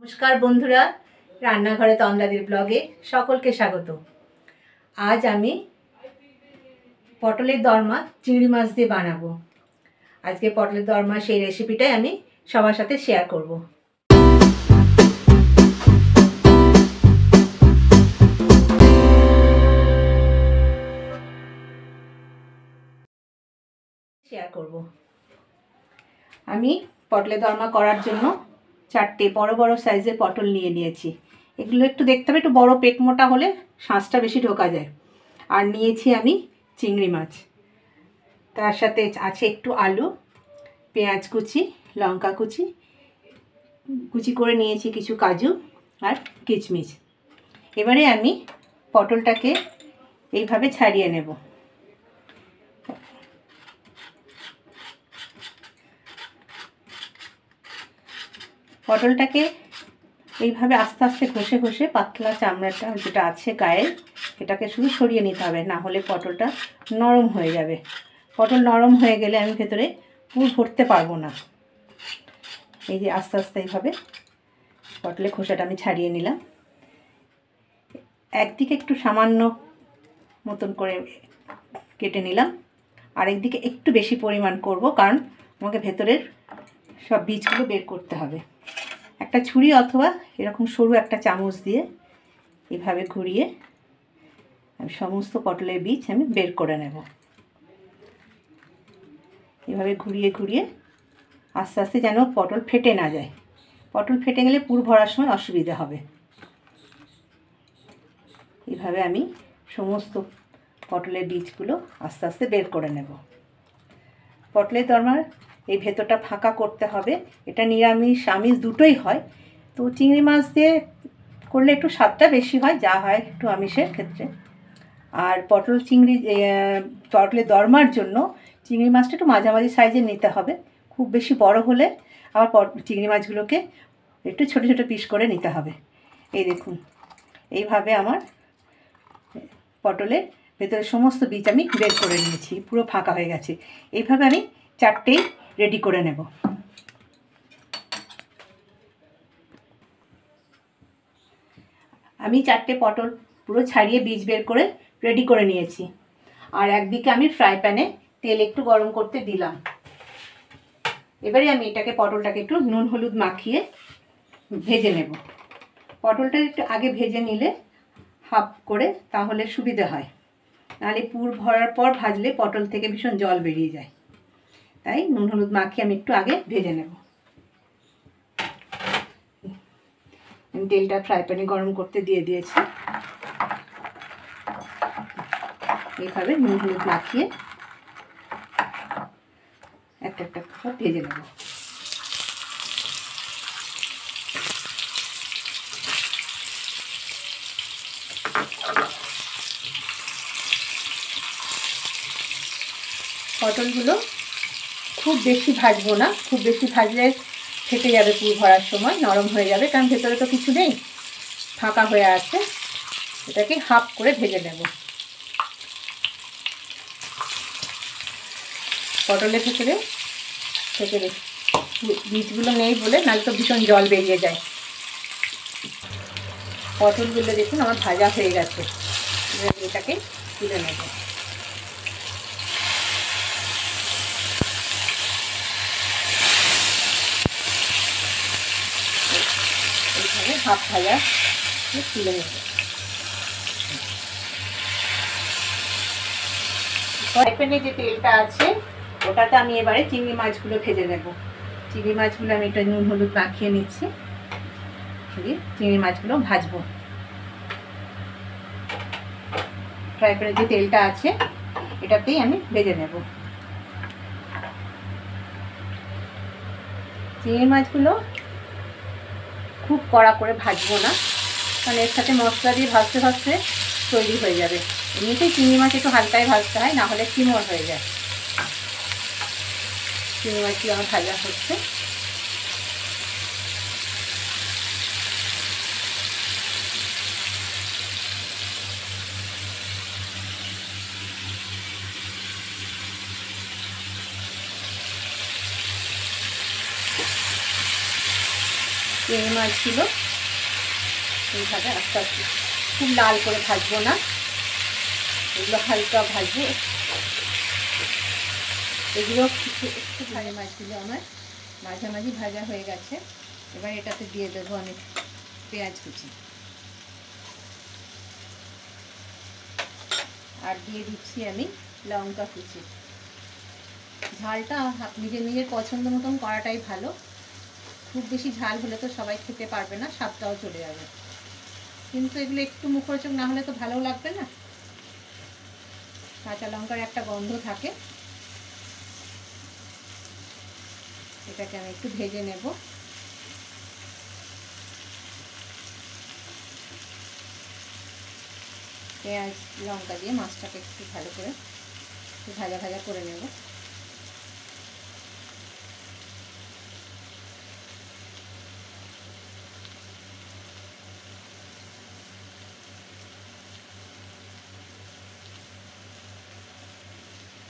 নমস্কার বন্ধুরা, রান্নাঘরে তন্দ্রাদির ব্লগে সকলকে স্বাগত। আজ আমি পটলের দরমা চিংড়ি মাছ দিয়ে বানাবো। আজকে পটলের দরমা সেই রেসিপিটাই আমি সবার সাথে শেয়ার করব। আমি পটলের দরমা করার জন্য 4টে বড় বড় সাইজের পটল নিয়ে নিয়েছি। এগুলো একটু দেখতে হবে, একটু বড় পেট মোটা হলে শাঁসটা বেশি ঢোকা যায়। আর নিয়েছি আমি চিংড়ি মাছ, তার সাথে আছে একটু আলু, পেঁয়াজ কুচি, লঙ্কা কুচি কুচি করে নিয়েছি, কিছু কাজু আর কিশমিশ। এবারে আমি পটলটাকে এইভাবে ছাড়িয়ে নেব। পটলটাকে এইভাবে আস্তে আস্তে ঘষে ঘষে পাতলা চামড়াটা যেটা আছে গায়ে এটাকে শুধু সরিয়ে নিতে হবে, না হলে পটলটা নরম হয়ে যাবে। পটল নরম হয়ে গেলে আমি ভেতরে পুর ভরতে পারবো না। এই যে আস্তে আস্তে এইভাবে পটলের খোসাটা আমি ছাড়িয়ে নিলাম। একদিকে একটু সামান্য মতন করে কেটে নিলাম, আরেকদিকে একটু বেশি পরিমাণ করব, কারণ আমাকে ভেতরের সব বীজগুলো বের করতে হবে। একটা ছুরি অথবা এরকম সরু একটা চামচ দিয়ে এভাবে ঘুরিয়ে আমি সমস্ত পটলের বীজ আমি বের করে নেব। এভাবে ঘুরিয়ে ঘুরিয়ে আস্তে আস্তে যেন পটল ফেটে না যায়। পটল ফেটে গেলে পুর ভরার সময় অসুবিধা হবে। এভাবে আমি সমস্ত পটলের বীজগুলো আস্তে আস্তে বের করে নেব। পটলের দরমার এই ভেতরটা ফাঁকা করতে হবে। এটা নিরামিষ আমিষ দুটোই হয়, তো চিংড়ি মাছ দিয়ে করলে একটু স্বাদটা বেশি হয়, যা হয় একটু আমিষের ক্ষেত্রে। আর পটলের দরমার জন্য চিংড়ি মাছটা একটু মাঝামাঝি সাইজের নিতে হবে। খুব বেশি বড় হলে আবার চিংড়ি মাছগুলোকে একটু ছোট ছোট পিস করে নিতে হবে। এই দেখুন, এইভাবে আমার পটলের ভেতরে সমস্ত বীজ আমি বের করে নিয়েছি, পুরো ফাঁকা হয়ে গেছে। এইভাবে আমি 4টেই রেডি করে নেব। আমি 4টে পটল পুরো ছাড়িয়ে বীজ বের করে রেডি করে নিয়েছি। আর একদিকে আমি ফ্রাই প্যানে তেল একটু গরম করতে দিলাম। এবারে আমি পটলটাকে একটু নুন হলুদ মাখিয়ে ভেজে নেব। পটলটা একটু আগে ভেজে নিলে হাফ করে তাহলে সুবিধে হয়, নাহলে পুর ভরার পর ভাজলে পটল থেকে ভীষণ জল বেরিয়ে যায়। তাই নুন হলুদ মাখিয়ে আমি একটু আগে ভেজে নেব। আমি তেলটা ফ্রাই প্যানে গরম করতে দিয়ে দিয়েছি। এইভাবে নুন হলুদ মাখিয়ে একটা একটা করে ভেজে নেব। পটলগুলো খুব বেশি ভাজবো না, খুব বেশি ভাজলে ফেটে যাবে পুর ভরার সময়, নরম হয়ে যাবে, কারণ ভেতরে তো কিছু নেই, ফাঁকা হয়ে আছে। এটাকে হাফ করে ভেজে নেব। পটলের ভেতরে বীজগুলো নেই বলে, নাহলে তো ভীষণ জল বেরিয়ে যায়। পটলগুলো দেখুন আমার ভাজা হয়ে গেছে। এটাকে তুলে নেব। এইভাবে হাফ ভাজা তুলে নেব। ফ্রাই প্যানে যে তেলটা আছে ওটাতে আমি এবারে চিংড়ি মাছগুলো ভেজে নেব। চিংড়ি মাছগুলো আমি এটা নুন হলুদ মাখিয়ে নিচ্ছি, চিংড়ি মাছগুলো ভাজবো। ফ্রাই প্যানে যে তেলটা আছে এটাতেই আমি ভেজে নেব। চিংড়ি মাছগুলো খুব কড়া করে ভাজবো না, কারণ এর সাথে মশলা দিয়ে ভাজতে ভাজতে তৈরি হয়ে যাবে। এমনিতেই চিংড়ি মাছ একটু হালকায় ভাজতে হয়, না হলে চিমড় হয়ে যায়। চিংড়ি মাছগুলো আমার ভাজা হচ্ছে। চিংড়ি মাছগুলো এইভাবে আস্তে আস্তে, খুব লাল করে ভাজবো না, এগুলো হালকা ভাজবো। এগুলো একটু চিংড়ি মাছগুলো আমার মাঝামাঝি ভাজা হয়ে গেছে। এবার এটাতে দিয়ে দেবো আমি পেঁয়াজ কুচি, আর দিয়ে দিচ্ছি আমি লঙ্কা কুচি। ঝালটা নিজের নিজের পছন্দ মতন করাটাই ভালো। খুব বেশি ঝাল হলে তো সবাই খেতে পারবে না, স্বাদটাও চলে যাবে। কিন্তু এগুলো একটু মুখরোচক না হলে তো ভালো লাগবে না। কাঁচা লঙ্কার একটা গন্ধ থাকে। এটাকে আমি একটু ভেজে নেব। পেঁয়াজ লঙ্কা দিয়ে মাছটাকে একটু ভালো করে ভাজা ভাজা করে নেব।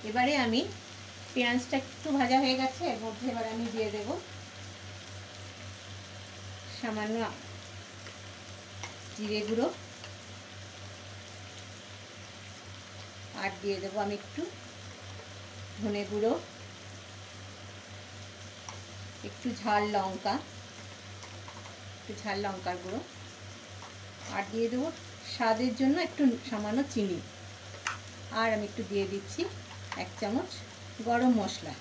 এবারে আমি পেঁয়াজটা একটু ভাজা হয়ে গেছে, এর মধ্যে এবার আমি দিয়ে দেব সামান্য জিরে গুঁড়ো, আর দিয়ে দেবো আমি একটু ধনে গুঁড়ো, একটু ঝাল লঙ্কার গুঁড়ো, আর দিয়ে দেবো স্বাদের জন্য একটু সামান্য চিনি। আর আমি একটু দিয়ে দিচ্ছি 1 চামচ গরম মশলা।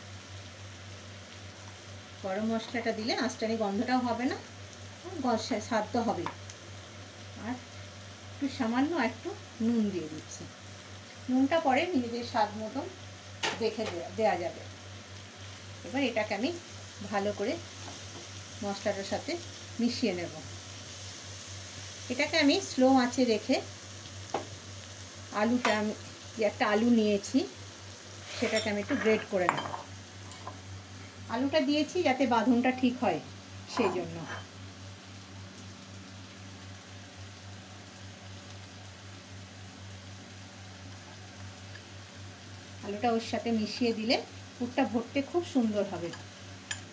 গরম মশলাটা দিলে আঁচটানি গন্ধটাও হবে না, স্বাদ তো হবে। আর একটু সামান্য একটু নুন দিয়ে দিচ্ছি। নুনটা পরে নিজেদের স্বাদ মতন দেখে দেওয়া যাবে। এবার এটাকে আমি ভালো করে মশলাটার সাথে মিশিয়ে নেব। এটাকে আমি স্লো আঁচে রেখে আলুটা, আমি একটা আলু নিয়েছি সেটাকে আমি একটু গ্রেট করে নেব। আলুটা দিয়েছি যাতে বাঁধনটা ঠিক হয়, সেই জন্য। আলুটা ওর সাথে মিশিয়ে দিলে পুরটা ভরতে খুব সুন্দর হবে।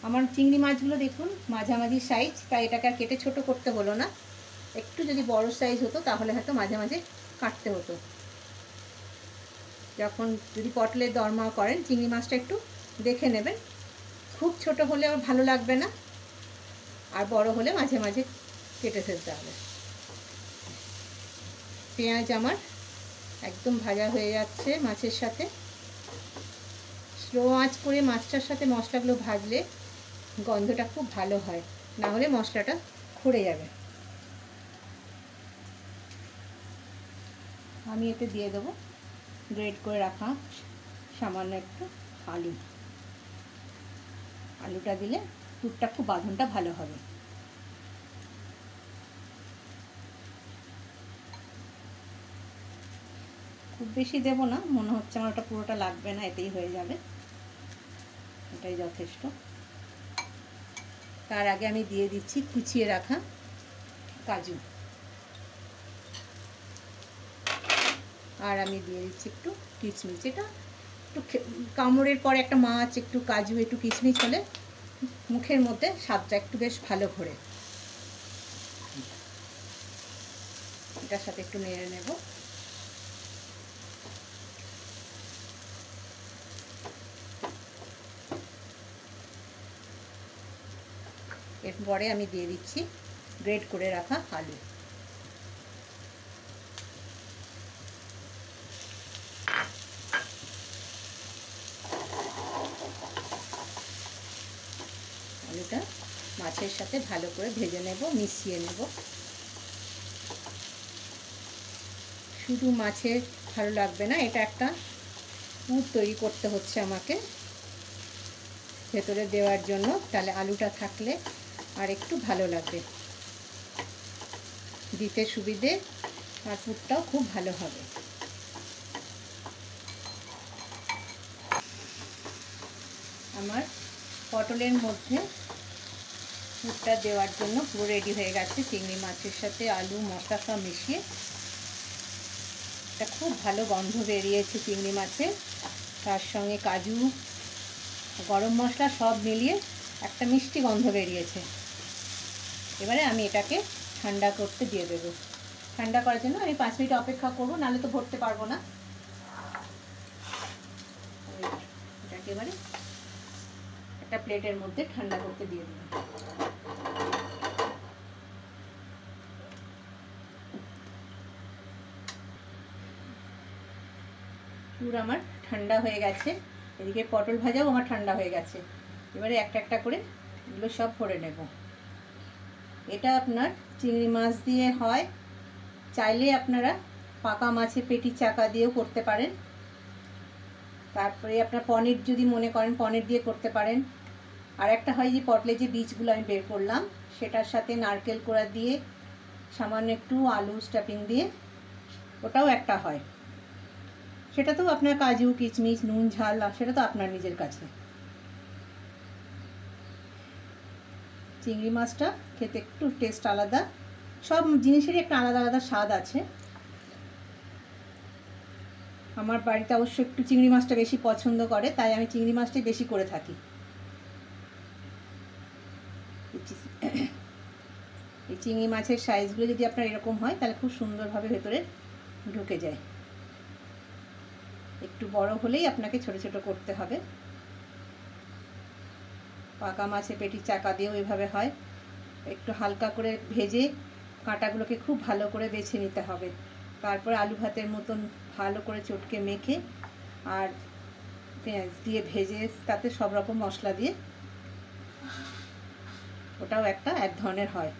আমার চিংড়ি মাছগুলো দেখুন মাঝামাঝি সাইজ, তাই এটাকে আর কেটে ছোট করতে হলো না। একটু যদি বড় সাইজ হতো তাহলে হয়তো মাঝে মাঝে কাটতে হতো। যখন যদি পটলের দরমা করেন চিংড়ি মাছটা একটু দেখে নেবেন। খুব ছোট হলে আর ভালো লাগবে না, আর বড় হলে মাঝে মাঝে কেটে ফেলতে হবে। পেঁয়াজ আমার একদম ভাজা হয়ে যাচ্ছে মাছের সাথে। স্লো আঁচ করে মাছটার সাথে মশলাগুলো ভাজলে গন্ধটা খুব ভালো হয়, না হলে মশলাটা খুঁড়ে যাবে। আমি এতে দিয়ে দেবো গ্রেট করে রাখা সামান্য একটু আলু। আলুটা দিলে পুরটা খুব বাঁধনটা ভালো হবে। খুব বেশি দেব না, মনে হচ্ছে আমার ওটা পুরোটা লাগবে না, এতেই হয়ে যাবে, এটাই যথেষ্ট। তার আগে আমি দিয়ে দিচ্ছি কুচিয়ে রাখা কাজু, আর আমি দিয়ে দিচ্ছি একটু কিশমিশ। এটা একটু কামড়ের পরে একটা মাছ, একটু কাজু, একটু কিশমিশ হলে মুখের মধ্যে স্বাদটা একটু বেশ ভালো ঘোরে। এটার সাথে একটু নেড়ে নেব। এরপরে আমি দিয়ে দিচ্ছি গ্রেট করে রাখা আলু। আলুটা মাছের সাথে ভালো করে ভেজে নেব, মিশিয়ে নেব। শুধু মাছে ভালো লাগবে না, এটা একটা পুর তৈরি করতে হচ্ছে আমাকে ভেতরে দেওয়ার জন্য, তাহলে আলুটা থাকলে আর একটু ভালো লাগবে, দিতে সুবিধে, আর পুরটাও খুব ভালো হবে। আমার পটলের মধ্যে পুরটা দেওয়ার জন্য পুরো রেডি হয়ে গেছে। চিংড়ি মাছের সাথে আলু মশলা সব মিশিয়ে এটা খুব ভালো গন্ধ বেরিয়েছে চিংড়ি মাছের, তার সঙ্গে কাজু, গরম মশলা সব মিলিয়ে একটা মিষ্টি গন্ধ বেরিয়েছে। এবারে আমি এটাকে ঠান্ডা করতে দিয়ে দেবো। ঠান্ডা করার জন্য আমি 5 মিনিট অপেক্ষা করবো, নাহলে তো ভরতে পারবো না। এটাকে এবারে একটা প্লেটের মধ্যে ঠান্ডা করতে দিয়ে দেবো। পুরো আমার ঠান্ডা হয়ে গেছে। এদিকে পটল ভাজাও আমার ঠান্ডা হয়ে গেছে। এবারে একটা একটা করে এগুলো সব ভরে নেব। এটা আপনার চিংড়ি মাছ দিয়ে হয়, চাইলে আপনারা পাকা মাছের পেটির চাকা দিয়েও করতে পারেন। তারপরে আপনার পনির যদি মনে করেন পনির দিয়ে করতে পারেন। আর একটা হয় যে পটলে যে বীজগুলো আমি বের করলাম সেটার সাথে নারকেল কোড়া দিয়ে সামান্য একটু আলু স্টাফিং দিয়ে, ওটাও একটা হয়। সেটা তো আপনার কাজু কিশমিশ নুন ঝাল সেটা তো আপনার নিজের কাছে। চিংড়ি মাছটা খেতে একটু টেস্ট আলাদা, সব জিনিসেরই একটা আলাদা আলাদা স্বাদ আছে। আমার বাড়িতে অবশ্য একটু চিংড়ি মাছটা বেশি পছন্দ করে, তাই আমি চিংড়ি মাছটাই বেশি করে থাকি। এই চিংড়ি মাছের সাইজগুলো যদি আপনার এরকম হয় তাহলে খুব সুন্দরভাবে ভেতরে ঢুকে যায়। একটু বড় হলেই আপনাকে ছোট ছোট করতে হবে। পাকা মাছের পেটির চাকা দিয়েও এভাবে হয়। একটু হালকা করে ভেজে কাঁটাগুলোকে খুব ভালো করে বেছে নিতে হবে। তারপর আলু ভাতের মতন ভালো করে চটকে মেখে আর পেঁয়াজ দিয়ে ভেজে তাতে সব রকম মশলা দিয়ে, ওটাও এক ধরনের হয়।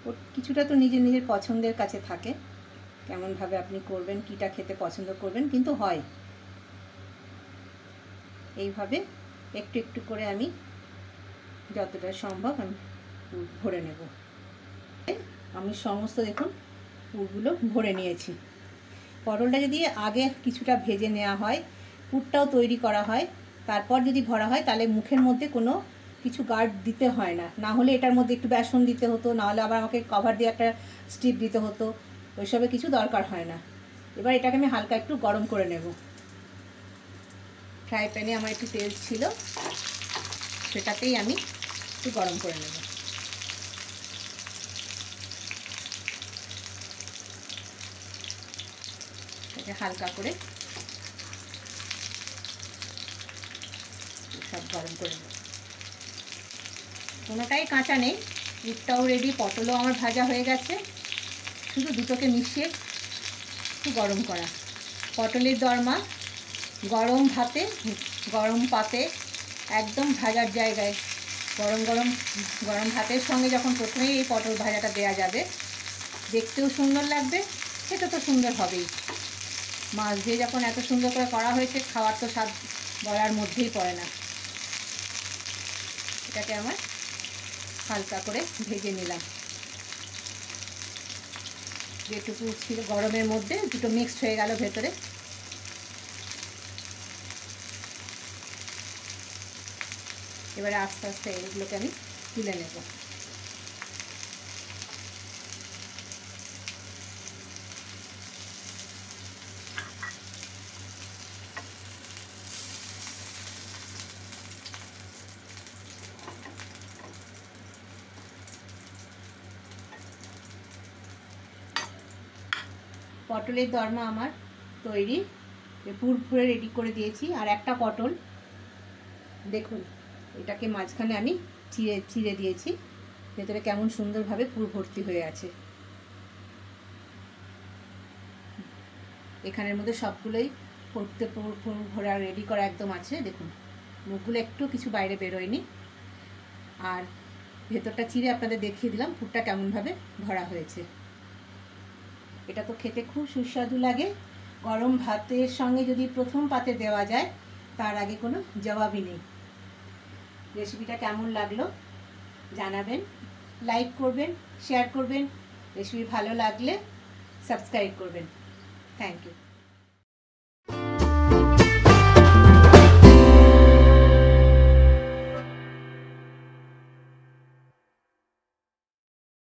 ওর কিছুটা তো নিজের নিজের পছন্দের কাছে থাকে, কেমনভাবে আপনি করবেন, কীটা খেতে পছন্দ করবেন, কিন্তু হয়। এইভাবে একটু একটু করে আমি যতটা সম্ভব আমি ভরে নেব। আমি সমস্ত দেখুন পুরগুলো ভরে নিয়েছি। পটলটা যদি আগে কিছুটা ভেজে নেওয়া হয়, পুরটাও তৈরি করা হয়, তারপর যদি ভরা হয় তাহলে মুখের মধ্যে কোনো কিছু গার্ড দিতে হয় না। না হলে এটার মধ্যে একটু বেসন দিতে হতো, না হলে আবার আমাকে কভার দিয়ে একটা স্টিপ দিতে হতো, ওইসবে কিছু দরকার হয় না। এবার এটাকে আমি হালকা একটু গরম করে নেব। ফ্রাই প্যানে আমার একটু তেল ছিল, সেটাতেই আমি একটু গরম করে নেব। এটা হালকা করে সব গরম করে নেব। কোনোটাই কাঁচা নেই, পুরটাও রেডি, পটলও আমার ভাজা হয়ে গেছে। শুধু দুটোকে মিশিয়ে একটু গরম করা। পটলের দরমা গরম ভাতে, গরম পাতে একদম ভাজার জায়গায় গরম গরম গরম ভাতের সঙ্গে যখন প্রথমেই এই পটল ভাজাটা দেওয়া যাবে, দেখতেও সুন্দর লাগবে, খেতে তো সুন্দর হবেই। মাছ দিয়ে যখন এত সুন্দর করে করা হয়েছে, খাওয়ার তো স্বাদ বলার মধ্যেই পড়ে না। এটাকে আমার হালকা করে ভেজে নিলাম। যেটুকু ছিল গরমের মধ্যে দুটো মিক্সড হয়ে গেল ভেতরে। এবারে আস্তে আস্তে এগুলোকে আমি তুলে নেব। পটলের দরমা আমার তৈরি, পুর পুরে রেডি করে দিয়েছি। আর একটা পটল দেখুন, এটাকে মাঝখানে আমি চিড়ে দিয়েছি, ভেতরে কেমন সুন্দরভাবে পুর ভর্তি হয়ে আছে। এখানের মধ্যে সবগুলোই করতে ভরা রেডি করা একদম আছে। দেখুন মুখগুলো একটু কিছু বাইরে বেরোয়নি। আর ভেতরটা চিড়ে আপনাদের দেখিয়ে দিলাম পুরটা কেমনভাবে ভরা হয়েছে। এটা তো খেতে খুব সুস্বাদু লাগে। গরম ভাতের সঙ্গে যদি প্রথম পাতে দেওয়া যায়, তার আগে কোনো জবাবই নেই। রেসিপিটা কেমন লাগলো জানাবেন, লাইক করবেন, শেয়ার করবেন, রেসিপি ভালো লাগলে সাবস্ক্রাইব করবেন। Thank you.